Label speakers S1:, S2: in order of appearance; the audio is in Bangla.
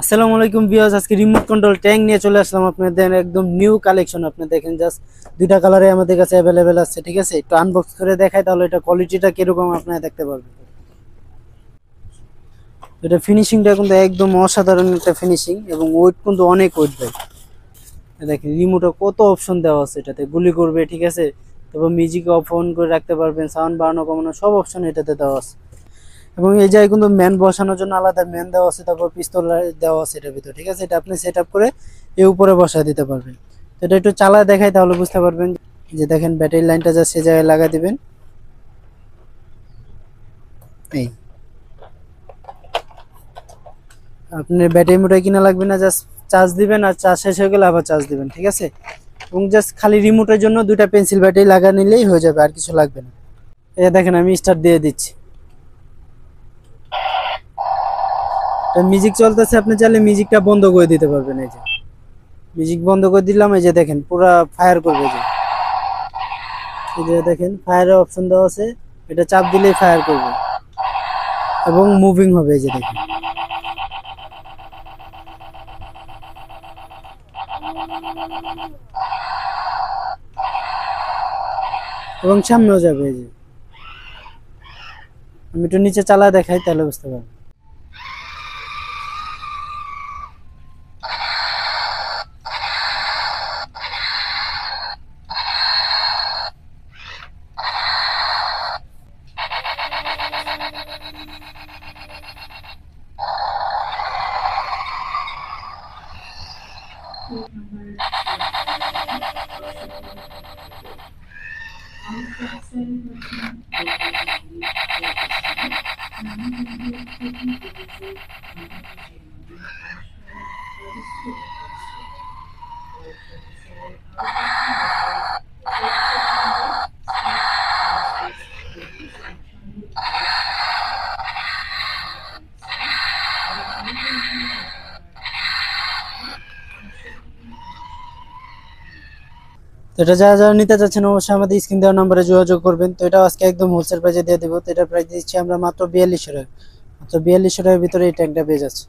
S1: আসসালামু আলাইকুম ভিউয়ার্স, আজকে রিমোট কন্ট্রোল ট্যাঙ্ক নিয়ে চলে আসলাম আপনাদের একদম নিউ কালেকশন। আপনি দেখেন জাস্ট দুইটা কালারে আমাদের কাছে অ্যাভেলেবেল আছে। ঠিক আছে, একটু আনবক্স করে দেখাই তাহলে এটা কোয়ালিটিটা কিরকম আপনারা দেখতে পারবেন। এটা ফিনিশিংটা কিন্তু একদম অসাধারণ একটা ফিনিশিং এবং ওয়েট কিন্তু অনেক ওয়েট ভাই। দেখেন রিমোটে কত অপশন দেওয়া আছে, এটাতে গুলি করবে। ঠিক আছে, তারপর মিউজিক অফ অন করে রাখতে পারবেন, সাউন্ড বাড়ানো কমানো সব অপশন এটাতে দেওয়া আছে। এবং এই জায়গায় কিন্তু ম্যান বসানোর জন্য আলাদা ম্যান দেওয়া আছে, তারপর পিস্তল দেওয়া আছে এটার ভিতরে। ঠিক আছে, এটা আপনি সেট আপ করে এর উপরে বসায় দিতে পারবেন। তো এটা একটু চালায় দেখাই তাহলে বুঝতে পারবেন। যে দেখেন ব্যাটারি লাইনটা যা সে জায়গায় লাগা দিবেন। এই আপনার ব্যাটারি মোটাই কিনা লাগবে না, জাস্ট চার্জ দিবেন আর চার্জ শেষ হয়ে গেলে আবার চার্জ দিবেন। ঠিক আছে, এবং জাস্ট খালি রিমোটের জন্য দুইটা পেন্সিল ব্যাটারি লাগা নিলেই হয়ে যাবে, আর কিছু লাগবে না। এই দেখেন আমি স্টার্ট দিয়ে দিচ্ছি, মিউজিক চলতেছে। আপনি চাইলে মিউজিকটা বন্ধ করে দিতে পারবেন। এই যে মিউজিক বন্ধ করে দিলাম, এই যে দেখেন পুরা ফায়ার করবে। এই যে দেখেন ফায়ারের অপশন দেওয়া আছে, এটা চাপ দিলেই ফায়ার করবে এবং মুভিং হবে। এই যে দেখেন এবং সামনেও যাবে। এই যে আমি একটু নিচে চালা দেখাই তাহলে বুঝতে পারবেন। তো এটা যারা যারা নিতে চাচ্ছেন অবশ্যই আমাদের স্ক্রিন দেওয়ার নম্বরে যোগাযোগ করবেন। তো এটা আজকে একদম হোলসেল প্রাইসে দিয়ে দেবো। তো এটার প্রাইস দিচ্ছি আমরা মাত্র 4200 টাকা। মাত্র 4200 টাকার ভিতরে এই ট্যাঙ্কটা পেয়ে যাচ্ছে।